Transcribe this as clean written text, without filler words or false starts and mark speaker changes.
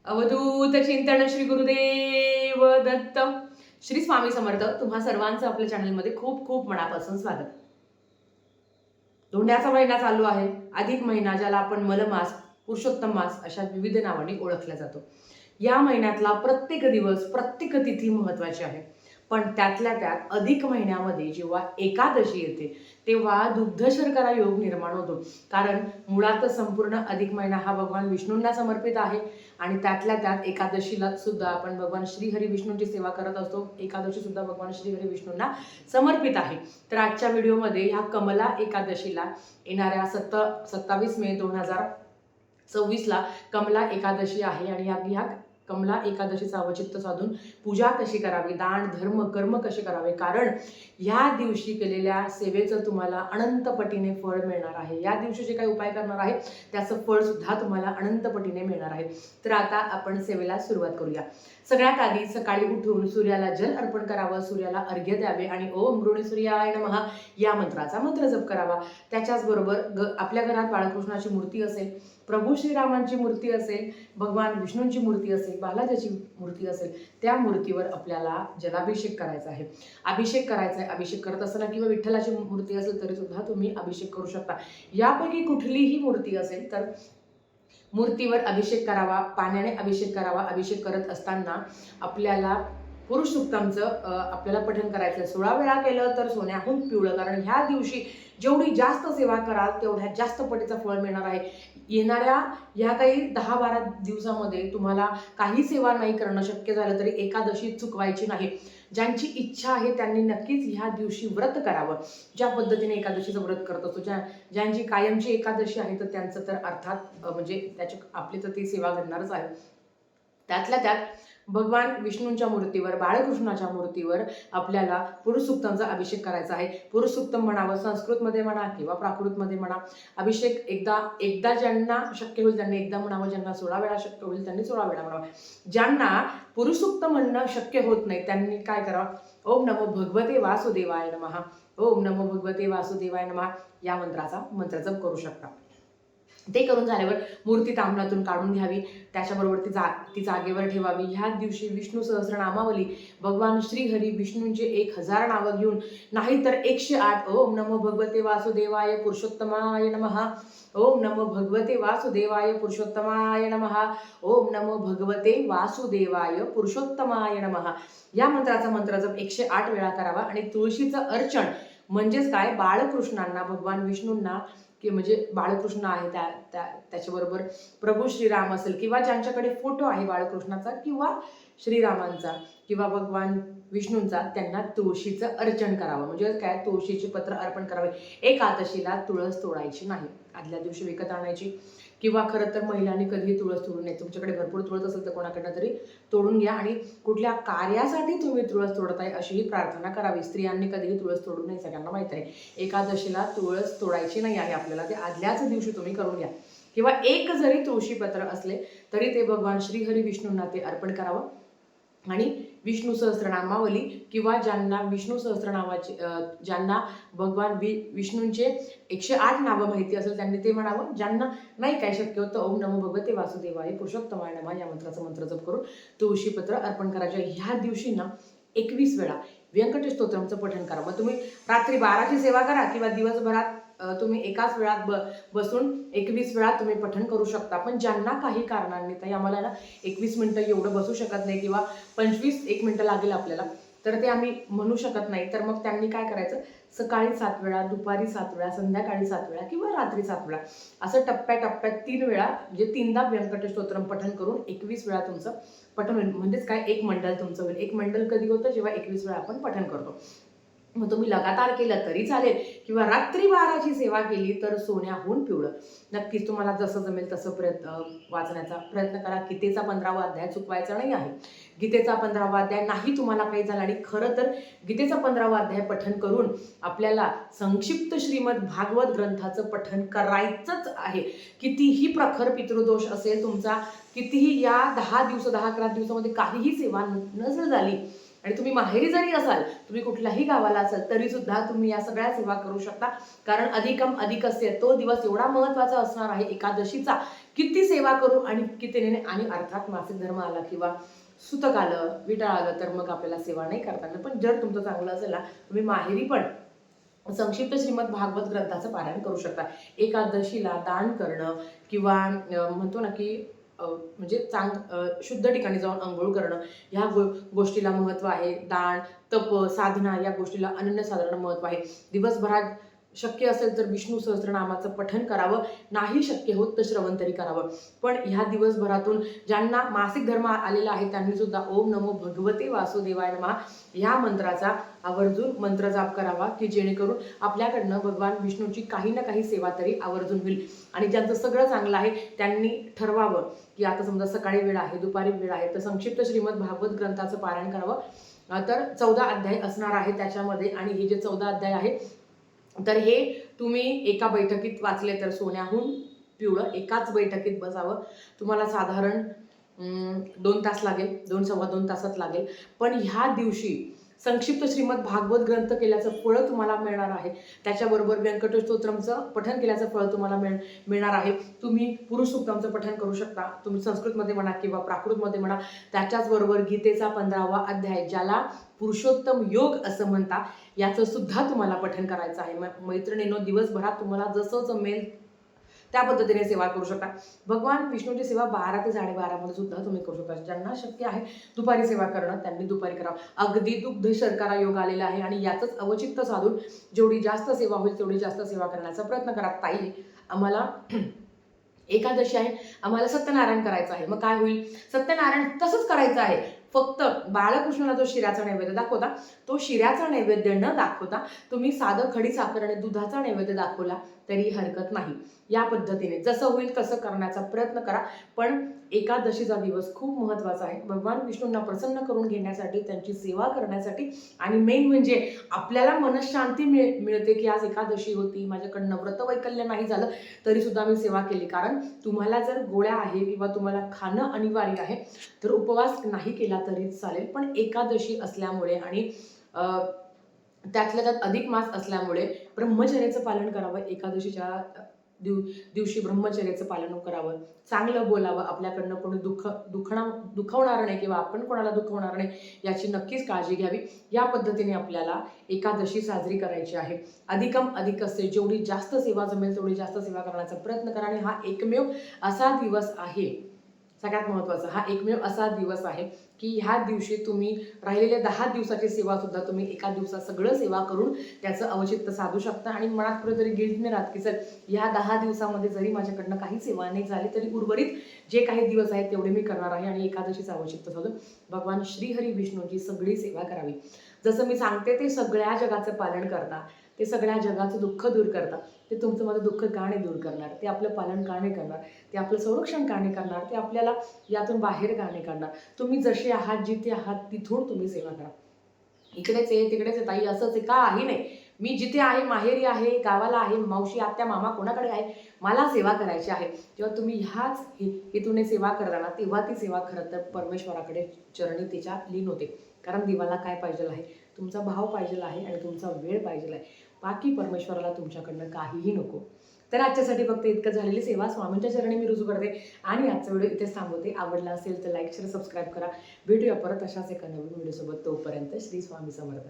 Speaker 1: अवधूत चिंतन श्री गुरुदेव दत्त. श्री स्वामी समर्थ. तुम्हा सर्वांचं आपल्या चॅनलमध्ये खूप खूप मनापासून स्वागत. धोंड्याचा महिना चालू आहे. अधिक महिना, ज्याला आपण मलमास, पुरुषोत्तम मास अशा विविध नावांनी ओळखला जातो. या महिन्यातला प्रत्येक दिवस, प्रत्येक तिथी महत्वाची आहे. पण त्यातल्या त्यात अधिक महिन्यामध्ये जेव्हा एकादशी येते तेव्हा दुग्ध शर्करा योग निर्माण होतो. कारण मुळात संपूर्ण अधिक महिना हा भगवान विष्णूंना समर्पित आहे आणि त्यातल्या त्यात एकादशीला सुद्धा आपण भगवान श्रीहरी विष्णूंची सेवा करत असतो. एकादशी सुद्धा भगवान श्रीहरी विष्णूंना समर्पित आहे. तर आजच्या व्हिडिओमध्ये ह्या कमला एकादशीला येणाऱ्या 27 मे 2026ला कमला एकादशी आहे आणि ह्या कमला एकादशीचा अवचित्त साधून पूजा कशी करावी, दान धर्म कर्म कसे करावे, कारण या दिवशी केलेल्या सेवेचं तुम्हाला अनंत पटीने फळ मिळणार आहे. या दिवशी जे काही उपाय करणार आहे त्याचं फळ सुद्धा तुम्हाला अनंत पटीने मिळणार आहे. तर आता आपण सेवेला सुरुवात करूया. सगळ्यात आधी सकाळी उठून सूर्याला जल अर्पण करावं, सूर्याला अर्घ्य द्यावे आणि ओम गृणी सूर्याय नमः या मंत्राचा मंत्र जप करावा. त्याच्याच बरोबर आपल्या घरात बाळकृष्णाची मूर्ती असेल, प्रभू श्रीरामांची मूर्ती असेल, भगवान विष्णूंची मूर्ती असेल, बालाजीची मूर्ती असेल, त्या मूर्तीवर आपल्याला जलाभिषेक करायचा आहे. अभिषेक करायचा आहे. अभिषेक करत असताना किंवा विठ्ठलाची मूर्ती असेल तरी सुद्धा तुम्ही अभिषेक करू शकता. यापैकी कुठलीही मूर्ती असेल तर मूर्तीवर अभिषेक करावा, पाण्याने अभिषेक करावा. अभिषेक करत असताना आपल्याला पुरुष सूक्तांचं आपल्याला पठण करायचं. 16 वेळा केलं तर सोन्याहून पिवळं, कारण ह्या दिवशी जेवढी जास्त सेवा कराल तेवढ्या जास्त पटीचं फळ मिळणार आहे. येणाऱ्या ह्या काही 10-12 दिवसामध्ये तुम्हाला काही सेवा नाही करणं शक्य झालं तरी एकादशी चुकवायची नाही. ज्यांची इच्छा आहे त्यांनी नक्कीच ह्या दिवशी व्रत करावं. ज्या पद्धतीने एकादशीचं व्रत करत असतो, ज्यांची कायमची एकादशी आहे तर त्यांचं तर अर्थात म्हणजे आपली तर ती सेवा घडणारच आहे. त्यातल्या त्यात भगवान विष्णूंच्या मूर्तीवर, बाळकृष्णाच्या मूर्तीवर आपल्याला पुरुष सूक्तांचा अभिषेक करायचा आहे. पुरुष सूक्तम म्हणावं, संस्कृतमध्ये म्हणा किंवा प्राकृतमध्ये म्हणा. अभिषेक एकदा ज्यांना शक्य होईल त्यांनी एकदा म्हणावं, ज्यांना 16 वेळा शक्य होईल त्यांनी 16 वेळा म्हणावं. ज्यांना पुरुष सूक्त म्हणणं शक्य होत नाही त्यांनी काय करावं, ओम नमो भगवते वासुदेवाय नमः, ओम नमो भगवते वासुदेवाय नमः या मंत्राचा मंत्रजप करू शकता. ते करून झाल्यावर मूर्ती तांबणातून काढून घ्यावी. त्याच्याबरोबर ती जागेवर ठेवावी. ह्या दिवशी विष्णू सहस्रनामावली भगवान श्रीहरी विष्णूंचे 1000 नावं घेऊन, नाहीतर 108 ओम नमो भगवते वासुदेवाय पुरुषोत्तमाय नमः, ओम नमो भगवते वासुदेवाय पुरुषोत्तमाय नमः, ओम नमो भगवते वासुदेवाय पुरुषोत्तमाय नमः या मंत्राचा मंत्रजप 108 वेळा करावा. आणि तुळशीचं अर्चन म्हणजेच काय, बाळकृष्णांना, भगवान विष्णूंना की म्हणजे बाळकृष्ण आहे त्याच्याबरोबर प्रभू श्रीराम असेल किंवा ज्यांच्याकडे फोटो आहे बाळकृष्णाचा किंवा श्रीरामांचा किंवा भगवान विष्णूंचा, त्यांना तुळशीचं अर्चन करावं. म्हणजे काय, तुळशीचे पत्र अर्पण करावे. एकादशीला तुळस तोडायची नाही, आदल्या दिवशी विकत आणायची किंवा खरं तर महिलांनी कधीही तुळस तोडू नये. तुमच्याकडे भरपूर तुळस असेल तर कोणाकडनं तरी तोडून घ्या आणि कुठल्या कार्यासाठी तुम्ही तुळस तोडताय अशीही प्रार्थना करावी. स्त्रियांनी कधीही तुळस तोडू नये, सगळ्यांना माहिती आहे. एकादशीला तुळस तोडायची नाही आहे आपल्याला, ते आदल्याच दिवशी तुम्ही करून घ्या. किंवा एक जरी तुळशीपत्र असले तरी ते भगवान श्रीहरी विष्णूंना ते अर्पण करावं. आणि विष्णू सहस्रनामावली किंवा ज्यांना विष्णू सहस्रनामाचे ज्यांना भगवान विष्णूंचे 108 नावं माहिती असेल त्यांनी ते म्हणावं. ज्यांना नाही काय शक्य होतं, ओम नमो भगवते वासुदेवाय पुरुषोत्तमाय नमः या मंत्राचं मंत्रजप करून तुळशीपत्र अर्पण करायचे. ह्या दिवशी ना 21 वेळा व्यंकटेश स्तोत्रमचं पठण करा. मग तुम्ही रात्री 12ची सेवा करा किंवा दिवसभरात तुम्ही एकाच वेळात बसून 21 वेळा तुम्ही पठण करू शकता. पण ज्यांना काही कारणांनी ताई आम्हाला ना 21 मिनिटं एवढं बसू शकत नाही किंवा 1 मिनिटं लागेल आपल्याला, तर ते आम्ही म्हणू शकत नाही, तर मग त्यांनी काय करायचं, सकाळी 7 वेळा, दुपारी 7 वेळा, संध्याकाळी 7 वेळा किंवा रात्री 7 वेळा असं टप्प्याटप्प्यात 3 वेळा म्हणजे 3दा व्यंकटेश स्तोत्रम पठण करून 21 वेळा तुमचं पठण होईल. म्हणजेच काय, एक मंडल तुमचं होईल. एक मंडल कधी होतं, जेव्हा 21 वेळा आपण पठण करतो. मग तुम्ही लगातार केलं तरी चालेल किंवा रात्री 12ची सेवा केली तर सोन्याहून पिवळं. नक्कीच तुम्हाला जसं जमेल तसं वाचण्याचा प्रयत्न करा. गीतेचा 15वा अध्याय चुकवायचा नाही आहे. गीतेचा 15वा अध्याय नाही तुम्हाला काही झाला, आणि खरं तर गीतेचा 15वा अध्याय पठण करून आपल्याला संक्षिप्त श्रीमद भागवत ग्रंथाचं पठण करायचंच आहे. कितीही प्रखर पितृदोष असेल तुमचा, कितीही या 10-11 दिवसामध्ये काहीही सेवा नसेल झाली आणि तुम्ही माहेरी जरी असाल, तुम्ही कुठल्याही गावाला असाल तरी सुद्धा तुम्ही या सगळ्या सेवा करू शकता. कारण अधिकम अधिक असते, तो दिवस एवढा महत्त्वाचा असणार आहे एकादशीचा. किती सेवा करू आणि किती नाही. आणि अर्थात मासिक धर्म आला किंवा सुतक आलं, विटाळ आलं तर मग आपल्याला सेवा नाही करता येणार. पण जर तुमचं चांगलं असेल ना, तुम्ही माहेरी पण संक्षिप्त श्रीमद भागवत ग्रंथाचं पारायण करू शकता. एकादशीला दान करणं किंवा म्हणतो ना की म्हणजे शुद्ध ठिकाणी जाऊन अंघोळ करणं, ह्या गोष्टीला महत्त्व आहे. दान, तप, साधना या गोष्टीला अनन्यसाधारण महत्त्व आहे. दिवसभरात शक्य असेल तर विष्णू सहस्त्रनामाचं पठण करावं, नाही शक्य होत तर श्रवण तरी करावं. पण ह्या दिवसभरातून ज्यांना मासिक धर्म आलेला आहे त्यांनी सुद्धा ओम नमो भगवते वासुदेवाय नमः ह्या मंत्राचा आवर्जून मंत्र जाप करावा, की जेणेकरून आपल्याकडनं भगवान विष्णूची काही ना काही सेवा तरी आवर्जून होईल. आणि ज्यांचं सगळं चांगलं आहे त्यांनी ठरवावं की आता समजा सकाळी वेळ आहे, दुपारी वेळ आहे, तर संक्षिप्त श्रीमद भागवत ग्रंथाचं पारायण करावं. तर 14 अध्याय असणार आहे त्याच्यामध्ये. आणि हे जे 14 अध्याय आहे तर हे तुम्ही एका बैठकीत वाचले तर सोन्याहून पिवळं. एकाच बैठकीत बसावं. तुम्हाला साधारण 2 तास लागेल, 2-2.25 तासात लागेल. पण ह्या दिवशी संक्षिप्त श्रीमद भागवत ग्रंथ केल्याचं फळ तुम्हाला मिळणार आहे. त्याच्याबरोबर व्यंकटेश स्तोत्रमचं पठण केल्याचं फळ तुम्हाला मिळणार आहे. तुम्ही पुरुष सूक्तमचं पठण करू शकता, तुम्ही संस्कृतमध्ये म्हणा किंवा प्राकृतमध्ये म्हणा. त्याच्याचबरोबर गीतेचा 15वा अध्याय, ज्याला पुरुषोत्तम योग असं म्हणता, याचं सुद्धा तुम्हाला पठण करायचं आहे. मैत्रिणींनो, दिवसभरात तुम्हाला जसं जमेल त्या पद्धतीने सेवा करू शकता. भगवान विष्णूची सेवा 12 ते 12:30 मध्ये सुद्धा तुम्ही करू शकता. ज्यांना शक्य आहे दुपारी सेवा करणं त्यांनी दुपारी करावं. अगदी दुग्ध शर्करा योग आलेला आहे आणि याचंच अवचित्त साधून जेवढी जास्त सेवा होईल तेवढी जास्त सेवा करण्याचा प्रयत्न करा. ताई, आम्हाला एकादशी आहे, आम्हाला सत्यनारायण करायचं आहे. मग काय होईल? सत्यनारायण तसंच करायचं आहे. फक्त बाळकृष्णाला जो शिऱ्याचा नैवेद्य दाखवता, तो शिऱ्याचा नैवेद्य न दाखवता तुम्ही साधं खडी साखर आणि दुधाचा नैवेद्य दाखवला तरी हरकत नाही. या पद्धतीने जसं होईल तसं करण्याचा प्रयत्न करा. पण एकादशीचा दिवस खूप महत्त्वाचा आहे. भगवान विष्णूंना प्रसन्न करून घेण्यासाठी, त्यांची सेवा करण्यासाठी आणि मेन म्हणजे आपल्याला मनशांती मिळते की आज एकादशी होती, माझ्याकडनं व्रतवैकल्य नाही झालं तरी सुद्धा मी सेवा केली. कारण तुम्हाला जर गोळ्या आहे किंवा तुम्हाला खाणं अनिवार्य आहे तर उपवास नाही केला तरी चालेल. पण एकादशी असल्यामुळे आणि त्यातल्या त्यात अधिक मास असल्यामुळे ब्रह्मचर्याचं पालन करावं. एकादशीच्या दिवशी ब्रह्मचर्याचं पालन करावं. चांगलं बोलावं. आपल्याकडनं कोणी दुखवणार नाही किंवा आपण कोणाला दुखवणार नाही याची नक्कीच काळजी घ्यावी. या पद्धतीने आपल्याला एकादशी साजरी करायची आहे. अधिकम अधिक असते, जेवढी जास्त सेवा जमेल तेवढी जास्त सेवा करण्याचा प्रयत्न करा. आणि हा एकमेव असा दिवस आहे, सगळ्यात महत्त्वाचा, हा एकमेव असा दिवस आहे की ह्या दिवशी तुम्ही राहिलेल्या 10 दिवसाची सेवा सुद्धा तुम्ही एका दिवसात सगळं सेवा करून त्याचं अवचित्त साधू शकता. आणि मनात कुठेतरी गिल्ट नाही राहत की सर ह्या 10 दिवसामध्ये जरी माझ्याकडनं काही सेवा नाही झाली तरी उर्वरित जे काही दिवस आहेत तेवढे मी करणार आहे आणि एकादशीचं अवचित्त साधून भगवान श्रीहरी विष्णूची सगळी सेवा करावी. जसं मी सांगते ते सगळ्या जगाचं पालन करता, ते सगळ्या जगाचं दुःख दूर करतात. ते तुमचं माझं दुःख का नाही दूर करणार? ते आपलं पालन का नाही करणार? ते आपलं संरक्षण का नाही करणार? ते आपल्याला यातून बाहेर का नाही काढणार? तुम्ही जसे आहात, जिथे आहात तिथून तुम्ही सेवा करा. इकडेच आहे तिकडेच आहे ताई असंच आहे काही नाही. मी जिथे आहे, माहेरी आहे, गावाला आहे, मावशी आत्या मामा कोणाकडे आहे, मला सेवा करायची आहे. जेव्हा तुम्ही ह्याच हेतूने सेवा करता ना, तेव्हा ती सेवा खरं तर परमेश्वराकडे चरणी तिच्या लीन होते. कारण देवाला काय पाहिजे आहे? तुमचा भाव पाहिजे आहे आणि तुमचा वेळ पाहिजे आहे. बाकी परमेश्वराला तुमच्याकडनं काहीही नको. तर आजच्यासाठी फक्त इतकं झालेली सेवा स्वामींच्या चरणी मी रुजू करते आणि आजचा व्हिडिओ इथेच थांबवते. आवडला असेल तर लाईक शेअर सबस्क्राईब करा. भेटूया परत अशाच एका नवीन व्हिडिओसोबत. तोपर्यंत श्री स्वामी समर्थ.